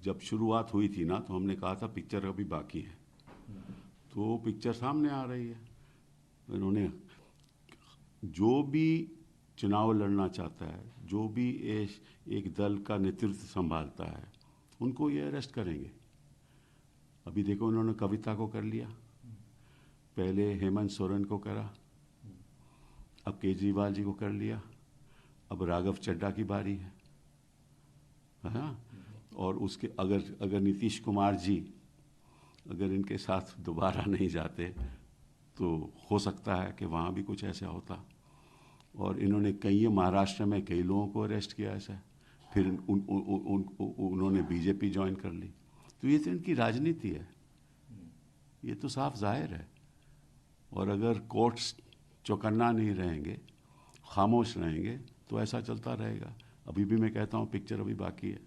जब शुरुआत हुई थी ना, तो हमने कहा था पिक्चर अभी बाकी है, तो पिक्चर सामने आ रही है। इन्होंने जो भी चुनाव लड़ना चाहता है, जो भी एक दल का नेतृत्व संभालता है, उनको ये अरेस्ट करेंगे। अभी देखो, उन्होंने कविता को कर लिया, पहले हेमंत सोरेन को करा, अब केजरीवाल जी को कर लिया, अब राघव चड्ढा की बारी है। हाँ, और उसके अगर नीतीश कुमार जी अगर इनके साथ दोबारा नहीं जाते तो हो सकता है कि वहाँ भी कुछ ऐसा होता। और इन्होंने महाराष्ट्र में कई लोगों को अरेस्ट किया ऐसा, फिर उन्होंने बीजेपी ज्वाइन कर ली। तो ये तो इनकी राजनीति है, ये तो साफ जाहिर है। और अगर कोर्ट्स चौकन्ना नहीं रहेंगे, खामोश रहेंगे, तो ऐसा चलता रहेगा। अभी भी मैं कहता हूँ पिक्चर अभी बाकी है।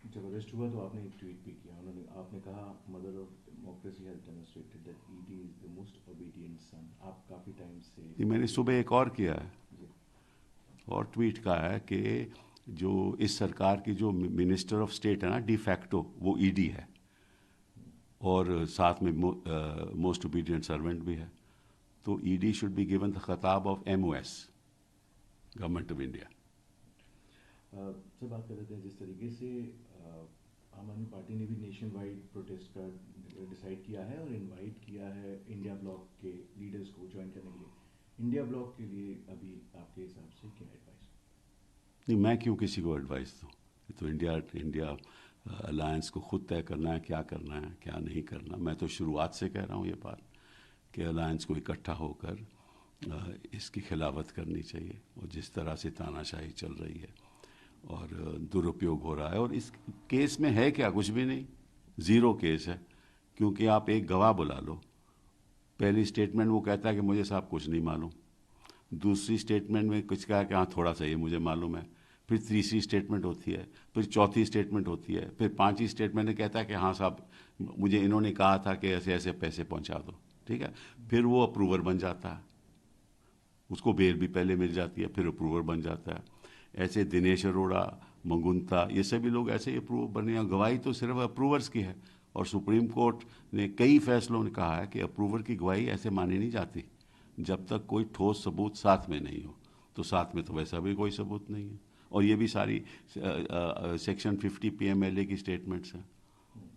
जब अरेस्ट हुआ तो आपने एक ट्वीट भी किया, आपने कहा mother of democracy has demonstrated that ED is the most obedient son. आप काफ़ी टाइम से ये मैंने सुबह एक और किया है, और ट्वीट का है कि जो इस सरकार की जो मिनिस्टर ऑफ स्टेट है ना, डी फैक्टो, वो ईडी है, और साथ में मोस्ट ओबीडिएंट सर्वेंट भी है। तो ED should be given the खिताब of MOS, government of India. से बात कर लेते हैं, जिस तरीके से आम आदमी पार्टी ने भी नेशन वाइड प्रोटेस्ट का डिसाइड किया है और इनवाइट किया है इंडिया ब्लॉक के लीडर्स को ज्वाइन करने के लिए। इंडिया ब्लॉक के लिए अभी आपके हिसाब से क्या एडवाइस? नहीं, मैं क्यों किसी को एडवाइस दूँ? तो इंडिया अलायंस को खुद तय करना है क्या करना है क्या नहीं करना। मैं तो शुरुआत से कह रहा हूँ ये बात कि अलायंस को इकट्ठा होकर इसकी खिलाफत करनी चाहिए। और जिस तरह से तानाशाही चल रही है और दुरुपयोग हो रहा है, और इस केस में है क्या? कुछ भी नहीं, ज़ीरो केस है। क्योंकि आप एक गवाह बुला लो, पहली स्टेटमेंट वो कहता है कि मुझे साहब कुछ नहीं मालूम, दूसरी स्टेटमेंट में कुछ कहा कि हाँ थोड़ा सा ये मुझे मालूम है, फिर तीसरी स्टेटमेंट होती है, फिर चौथी स्टेटमेंट होती है, फिर पांचवी स्टेटमेंट में कहता है कि हाँ साहब मुझे इन्होंने कहा था कि ऐसे ऐसे पैसे पहुंचा दो, ठीक है। फिर वो अप्रूवर बन जाता है, उसको बेल भी पहले मिल जाती है, फिर अप्रूवर बन जाता है। ऐसे दिनेश अरोड़ा, मंगुंता, ये सभी लोग ऐसे ही अप्रूवर बने। गवाही तो सिर्फ अप्रूवर्स की है, और सुप्रीम कोर्ट ने कई फैसलों ने कहा है कि अप्रूवर की गवाही ऐसे मानी नहीं जाती जब तक कोई ठोस सबूत साथ में नहीं हो। तो साथ में तो वैसा भी कोई सबूत नहीं है, और ये भी सारी सेक्शन 50 PMLA की स्टेटमेंट्स हैं।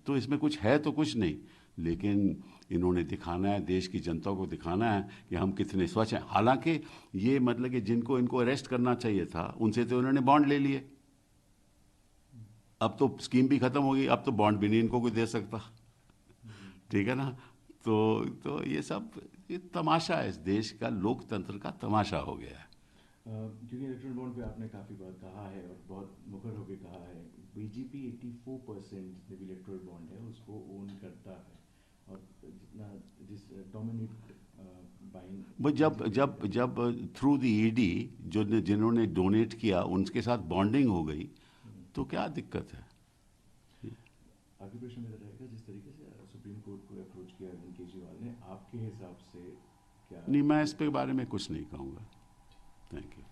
तो इसमें कुछ है तो कुछ नहीं, लेकिन इन्होंने दिखाना है, देश की जनता को दिखाना है कि हम कितने स्वच्छ हैं। हालांकि ये मतलब कि जिनको इनको अरेस्ट करना चाहिए था उनसे तो इन्होंने बॉन्ड ले लिए, अब तो स्कीम भी खत्म हो गई, अब तो बॉन्ड भी नहीं इनको कोई दे सकता, ठीक है ना। तो ये सब ये तमाशा है, इस देश का लोकतंत्र का तमाशा हो गया है। क्योंकि इलेक्ट्रल बॉन्ड पे आपने काफ़ी बार कहा है और बहुत मुखर होकर कहा है, बीजेपी 84% जितने भी इलेक्ट्रल बॉन्ड है उसको ओन करता है, और जितना जिस डोमिनेट बाइंग वो जब थ्रू द ईडी जो जिन्होंने डोनेट किया उनके साथ बॉन्डिंग हो गई, तो क्या दिक्कत है? आगे प्रश्न मेरा रहेगा, जिस तरीके से सुप्रीम कोर्ट को अप्रोच किया अरविंद केजरीवाल ने, आपके हिसाब से क्या? नहीं, मैं इस पे बारे में कुछ नहीं कहूँगा। Thank you.